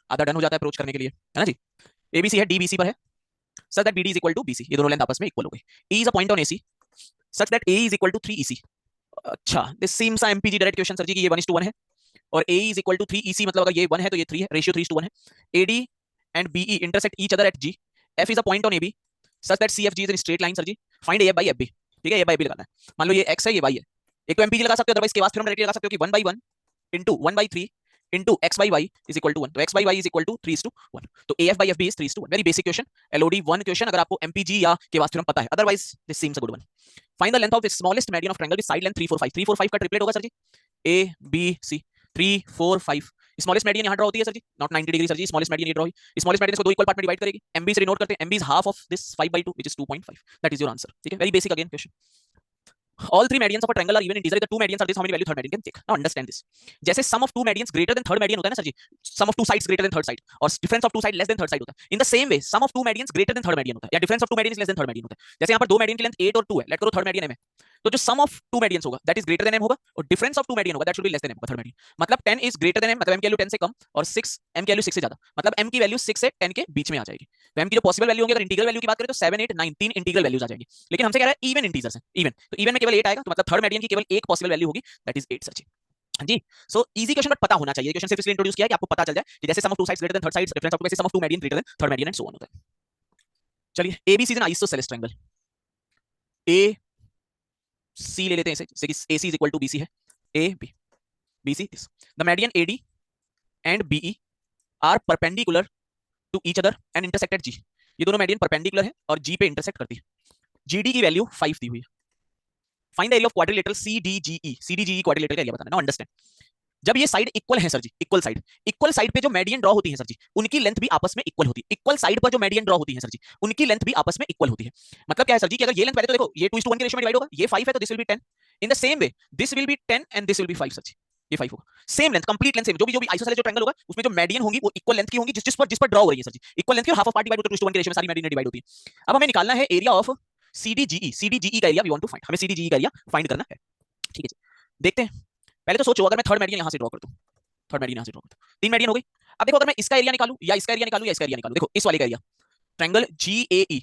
आधा डन हो जाता है अप्रोच करने के लिए, है ना जी। एबीसी है, डीबीसी पर है, such that BD is equal to BC, ये दोनों लेंथ आपस में इक्वल हो गई। E is a point on AC such that A is equal to 3 EC. अच्छा, this seems a MPG direct question sir ji कि ये 1:1 है और A is equal to 3 EC, मतलब अगर ये 1 है तो ये 3 है, रेशियो 3:1 है। AD and BE intersect each other at G, F is a point on AB such that CFG is in straight line sir ji, find A by F B. ठीक है, ए बाई बी लगाना है, मान लो ये एक्स है, ये Y है। एक तो एमपीजी लगा सकते हो, अदरवाइज के बाद फिर हम डायरेक्टली लगा सकते हो कि 1/1 into 1/3 into x by y is equal to 1, तो x by y is equal to 3:1, तो A F by F B is 3:1। Very basic question, LOD 1 question, अगर आपको एमपीजी या के बाद फिर हम पता है, otherwise this seems a good one. Find the length of the smallest median of triangle with side length 3 4 5, 3 4 5 का ट्रिपलेट होगा sir ji, A B C 3 4 5। Smallest median यहां ड्रॉ होती है sir ji, not 90 degree sir ji, smallest median ये draw हुई। Smallest median को दो equal part में डिवाइड करेगी, एमबी से डिनोट करते हैं, MB is half of this 5/2 which is 2.5, that is your answer. ठीक है, very basic again question. All three medians of a triangle are even integer. If the two medians are this, how many value third median can take? Now understand this. जैसे sum of two medians greater than third median होता है ना sir ji, sum of two sides greater than third side और difference of two side less than third side होता है। In the same way, sum of two medians greater than third median होता है, या difference of two medians less than third median होता है। जैसे यहाँ पर दो median की length 8 और 2 है, लेट करो third median m है, तो जो sum of two medians होगा that is greater than m होगा, और difference of two median होगा that should be less than m होगा, third median। मतलब 10 is greater than m, मतलब m की वैल्यू 10 से कम, और 6 m की वैल्यू 6 से ज्यादा, मतलब m की वैल्यू 6 से 10 के बीच में आ जाएगी। तो m की जो पॉसिबल वैल्यू होगी, अगर इंटीग्रल वैल्यू की बात करें तो 7 8 9 तीन इंटीग्रल वैल्यूज आ जाएंगी, लेकिन हमसे कह रहा है इवन इंटीजर्स हैं, इवन, तो इवन में केवल 8 आएगा, तो मतलब थर्ड मीडियन की केवल एक पॉसिबल वैल्यू होगी, दैट इज 8 सर जी। हाँ जी, सो इजी क्वेश्चन बट पता होना चाहिए, क्वेश्चन सिर्फ इसलिए इंट्रोड्यूस किया है कि आपको पता चल जाए कि जैसे sum of two sides greater than third sides, difference of two, वैसे sum of two median greater than third median and so on होता है। चलिए, ABC is an isosceles triangle, A C ले लेते हैं इसे, जैसे कि AC is equal to BC है, A B BC this, the median AD and BE are perpendicular to each other and intersect at G। ये दोनों मीडियन परपेंडिकुलर है और G पे इंटरसेक्ट करती है। GD की वैल्यू 5 दी हुई है। Find the area of quadrilateral CDGE, CDGE quadrilateral का एरिया बताना है, नाउ अंडरस्टैंड। जब ये साइड इक्वल है सर जी, इक्वल साइड पे जो मीडियन ड्रॉ होती है सर जी, उनकी लेंथ भी आपस में इक्वल होती है। इक्वल साइड पर जो मीडियन ड्रॉ होती है सर जी, उनकी लेंथ भी आपस में इक्वल होती है। मतलब क्या है सर जी कि अगर ये लेंथ, पहले तो देखो ये 2:1 के रेशियो में डिवाइड होगा, ये 5 है तो this will be 10, in the same way this will be 10 and this will be 5 sir ji, ये 5 होगा, same length, complete length same, जो भी आइसोसेलेस जो ट्रायंगल होगा उसमें जो मीडियन होंगी वो इक्वल लेंथ की होंगी, जिस पर ड्रॉ हो रही है सर जी, इक्वल लेंथ की, और हाफ ऑफ पार्ट डिवाइड होकर 2:1 के रेशियो में सारी मीडियन डिवाइड होती है। अब हमें निकालना है एरिया ऑफ CDGE का area we want to find, हमें CDGE का एरिया फाइंड करना है। ठीक है जी, देखते हैं। पहले तो सोचो, अगर मैं थर्ड मीडियन यहां से ड्रॉ कर दूं, थर्ड मीडियन यहां से ड्रॉ करता हूं, 3 मीडियन हो गई। अब देखो, अगर मैं इसका एरिया निकालूं या इसका एरिया निकालूं या इसका एरिया निकालूं, देखो इस वाले का area, triangle GAE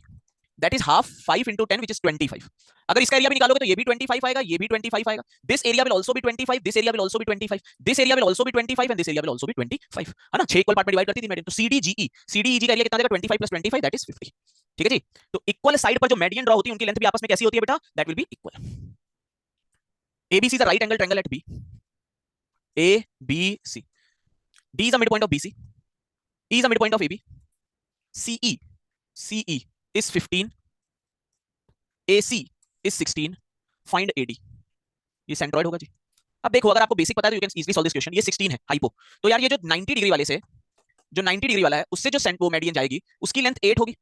that is half 5 into 10 which is 25। अगर इसका एरिया भी निकालोगे तो ये भी 25 आएगा, ये भी 25 आएगा, this area will also be 25, this area will also be 25, this area will also be 25 and this area will also be 25, है ना, 6 इक्वल पार्ट में डिवाइड करती थी मीडियन। तो CDGE का एरिया कितना देगा, 25 + 25 दैट इज 50। ठीक है जी, तो इक्वल साइड पर जो मीडियन ड्रॉ होती है उनकी लेंथ भी आपस में कैसी होती है बेटा, that will B equal. ABC is a right angle triangle at B, ABC, D is the midpoint of BC, E is the midpoint of AB, CE is 15, AC is 16, find AD। ये centroid होगा जी। अब देखो, अगर आपको basic पता है तो you can easily solve this question. ये 16 है हाइपो, तो यार ये जो 90 डिग्री वाले से, जो 90 डिग्री वाला है उससे जो सेंट वो मीडियन जाएगी उसकी लेंथ 8 होगी,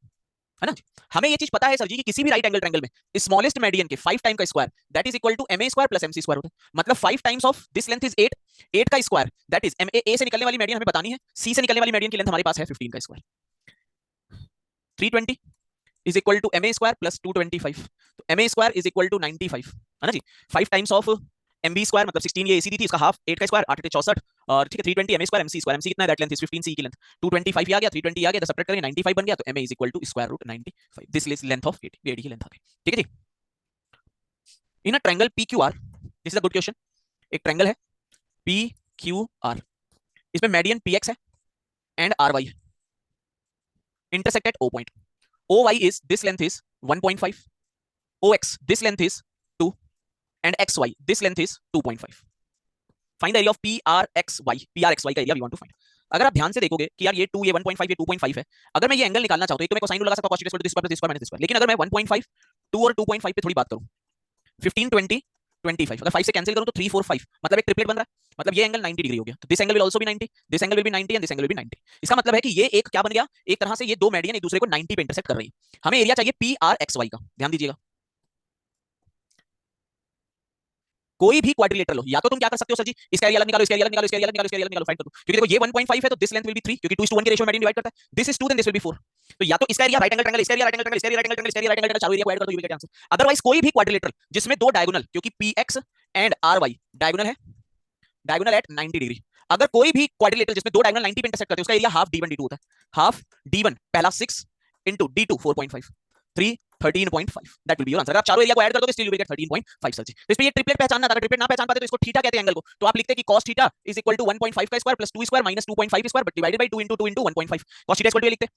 है ना। हमें ये चीज पता है सर जी कि किसी भी राइट एंगल ट्रायंगल में स्मॉलेस्ट मीडियन के 5 टाइम का square that is equal to MA square plus MC square होता है। मतलब 5 times of this length is 8, 8 का square that is MA, A से निकलने वाली मीडियन हमें बतानी है, C से निकलने वाली मीडियन की लेंथ हमारे पास है 15 का square, 320 is equal to MA square plus 225, तो MA square is equal to 95, है ना जी। 5 टाइम्स ऑफ MB स्क्वायर मतलब 16, ये AC दी थी, इसका हाफ 8 का स्क्वायर 8 64, और ठीक है 320 MA square MC square, MC कितना है, दैट लेंथ इज 15, C की लेंथ 225 आ गया, 320 आ गया, तो सब्ट्रैक्ट करेंगे 95 बन गया, तो MA is equal to square root 95, this is length of AD, AD की लेंथ आ गई। ठीक है जी। In a triangle PQR, this is a good question, एक ट्रायंगल है PQR, इसमें मीडियन PX है एंड RY है, intersect at O point, OY is this length is 1.5, OX this length is 2 and XY this length is 2.5। Find the area of PRXY का area we want to find। अगर आप ध्यान से देखोगे कि यार ये 2, ये 1.5, ये 2.5 है, अगर मैं ये एंगल निकालना चाहता हूं, तो मैं कोसाइन लगा सकता हूं, cos equal to this square plus this square minus this square, लेकिन अगर मैं 1.5, 2 और 2.5 पे थोड़ी बात करूं, 15 20 25, अगर 5 से कैंसिल करूं तो 3 4 5, मतलब एक ट्रिपलेट बन रहा है, मतलब ये एंगल 90 डिग्री हो गया, तो this angle will also be 90, this angle will be 90 and this angle will be 90। इसका मतलब है कि ये एक क्या बन गया, एक तरह से ये दो मीडियन एक दूसरे को 90 पे इंटरसेक्ट कर रही है। हमें एरिया चाहिए PRXY का, ध्यान दीजिएगा। कोई भी क्वाड्रिलेटरल लो, या तो तुम क्या कर सकते हो सर जी, इसका एरिया अलग निकालो, इसका एरिया अलग निकालो, इसका एरिया अलग निकालो, इसका एरिया अलग निकालो, फाइंड कर दो, क्योंकि देखो ये 1.5 है तो दिस लेंथ विल बी 3, क्योंकि 2:1 के रेशियो में मीडियन डिवाइड करता है, this is 2 then this will be 4, तो या तो इसका एरिया राइट एंगल ट्रायंगल, इसका एरिया राइट एंगल ट्रायंगल, इसका एरिया राइट एंगल ट्रायंगल, इसका एरिया राइट एंगल ट्रायंगल, चारों एरिया को ऐड कर दो, you will get answer. Otherwise कोई भी क्वाड्रिलेटरल जिसमें दो डायगोनल, क्योंकि PX एंड RY डायगोनल है, डायगोनल एट 90 डिग्री, अगर कोई भी क्वाड्रिलेटरल जिसमें दो डायगोनल 90 पे इंटरसेक्ट करते हैं उसका एरिया हाफ d1 d2 होता है। हाफ d1 पहला 6 into d2 4.5 3 13.5 that will be your answer. अगर आप चारों एरिया को ऐड कर दोगे still you will get 13.5 sir ji. तो इसमें ये ट्रिपलेट पहचानना था, अगर ट्रिपलेट ना पहचान पाते तो इसको थीटा कहते हैं एंगल को, तो आप लिखते हैं कि cos theta is equal to 1.5 का square plus 2 square minus 2.5 square but divided by 2 into 2 into 1.5। cos theta equal to ये लिखते हैं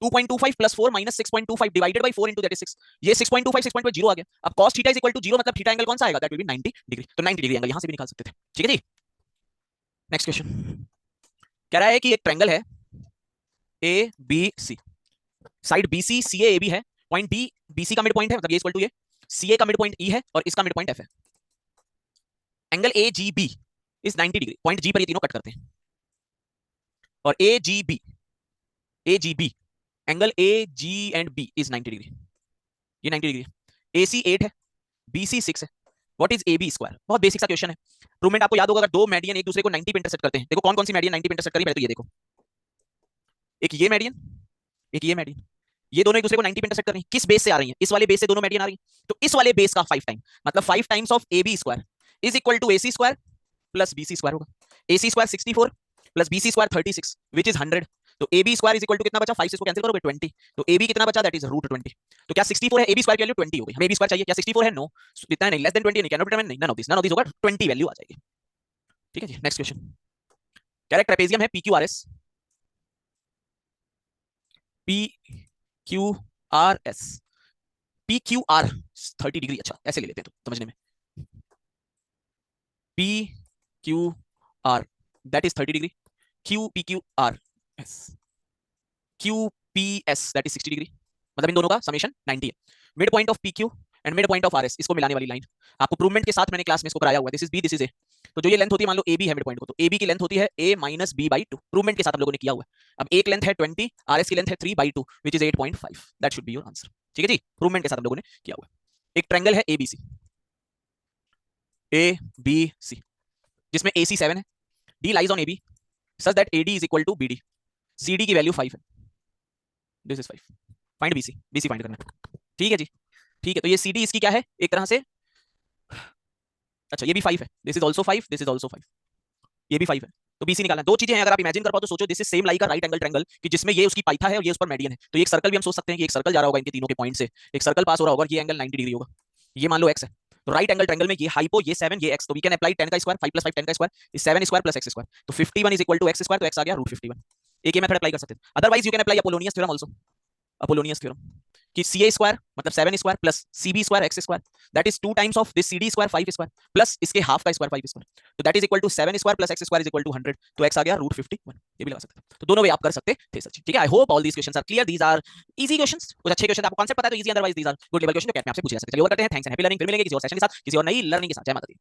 2.25 plus 4 minus 6.25 divided by 4 into that is 6। ये 6.25 6.5 0 आ गया। अब cos theta is equal to 0 मतलब theta angle कौन सा आएगा, दैट विल बी 90 डिग्री। तो 90 डिग्री एंगल यहां से भी निकाल सकते थे। ठीक है जी। नेक्स्ट क्वेश्चन कह रहा है कि एक ट्रायंगल है A B C, side BC CA AB है, पॉइंट D BC का मिड पॉइंट है, मतलब ये इक्वल टू ये CA का मिड पॉइंट E है और इसका मिड पॉइंट F है। Angle AGB is 90 degree, point G पर ये तीनों कट करते हैं और AGB angle AG and B is 90 degree, ये 90 डिग्री। AC 8 है, BC 6 है, व्हाट इज AB स्क्वायर। बहुत बेसिक सा क्वेश्चन है। प्रूवमेंट आपको याद होगा, अगर दो मेडियन एक दूसरे को 90 पे इंटरसेक्ट करते हैं, देखो कौन कौन सी मेडियन 90 पे इंटरसेक्ट करी, पहले तो ये देखो, एक ये मेडियन एक ये मेडियन, ये दोनों एक दूसरे को 90 पे इंटरसेक्ट कर रही हैं। किस बेस से आ रही हैं, इस वाले बेस से दोनों मेडियन आ रही हैं, तो इस वाले बेस का 5 टाइम मतलब 5 times of AB square is equal to AC square plus BC square होगा। AC square 64 plus BC square 36 which is 100। तो AB square is equal to कितना बचा, 5 से इसको कैंसिल करोगे 20, तो AB कितना बचा, दैट इज √20। तो क्या 64 है, AB स्क्वायर की वैल्यू 20 हो गई। हमें AB स्क्वायर चाहिए, क्या 64 है, नो, इतना नहीं, लेस देन 20 नहीं, कैन नॉट डिटरमाइन नहीं, नन ऑफ दिस होगा, 20 वैल्यू आ जाएगी। ठीक है जी। नेक्स्ट क्वेश्चन कह रहा है ट्रेपेजियम है PQRS PQRS PQR 30 डिग्री, अच्छा ऐसे ले लेते हैं तो समझने में, PQR that is 30 degree, QPQRS QPS that is 60 degree, मतलब इन दोनों का समेशन 90 है। Mid point of PQ and mid point of RS, इसको मिलाने वाली लाइन आपको प्रूवमेंट के साथ मैंने क्लास में इसको कराया हुआ है। This is B this is A। तो जो ये लेंथ होती है, मान लो AB है मिड पॉइंट को, तो AB की लेंथ होती है A माइनस B/2, प्रूवमेंट के साथ हम लोगों ने किया हुआ है। अब एक लेंथ है 20, RS की लेंथ है 3/2 which is 8.5, that should be your answer. ठीक है जी, प्रूवमेंट के साथ हम लोगों ने किया हुआ है। एक ट्रायंगल है ABC जिसमें AC 7 है, D lies on AB such that AD is equal to BD, CD की वैल्यू 5 है, this is 5, find BC find करना है। ठीक है जी, ठीक है। तो ये CD इसकी क्या है, एक तरह से, अच्छा ये भी 5 है, this is also 5, this is also 5, ये भी 5 है, तो BC निकालना है। दो चीजें हैं, अगर आप इमेजिन कर पाओ तो सोचो, this is same like a right angle triangle कि जिसमें ये उसकी पाइथा है और ये उस पर मेडियन है। तो ये एक सर्कल भी हम सोच सकते हैं कि एक सर्कल जा रहा होगा इनके तीनों के पॉइंट से, एक सर्कल पास हो रहा होगा, ये एंगल 90 डिग्री होगा, ये मान लो x है। तो राइट एंगल ट्रायंगल में ये हाइपो, ये 7, ये x, तो वी कैन अप्लाई 10 का स्क्वायर, 5 प्लस 5 10 का square is 7 square plus x square, तो 51 is equal to x square, तो x आ गया √51। एक ये मेथड अप्लाई कर सकते हैं। Otherwise you can apply Apollonius theorem also, Apollonius theorem कि CA स्क्वायर मतलब 7 square plus CB square x square that is 2 times of this CD square 5 square plus इसके हाफ का स्क्वायर 5 स्क्वायर, तो that is equal to 7 square plus x square is equal to 100, तो x आ गया √51। ये भी लगा सकते हैं। तो दोनों वे आप कर सकते थे सच। ठीक है, I hope all these questions are clear, these are easy questions, कुछ अच्छे क्वेश्चन, आपको कांसेप्ट पता है तो easy, otherwise these are good level question जो कैट में आपसे पूछे जा सकते हैं। चलिए और करते हैं, थैंक्स एंड हैप्पी लर्निंग, फिर मिलेंगे किसी और सेशन के साथ, किसी और नई लर्निंग के साथ। जय माता दी।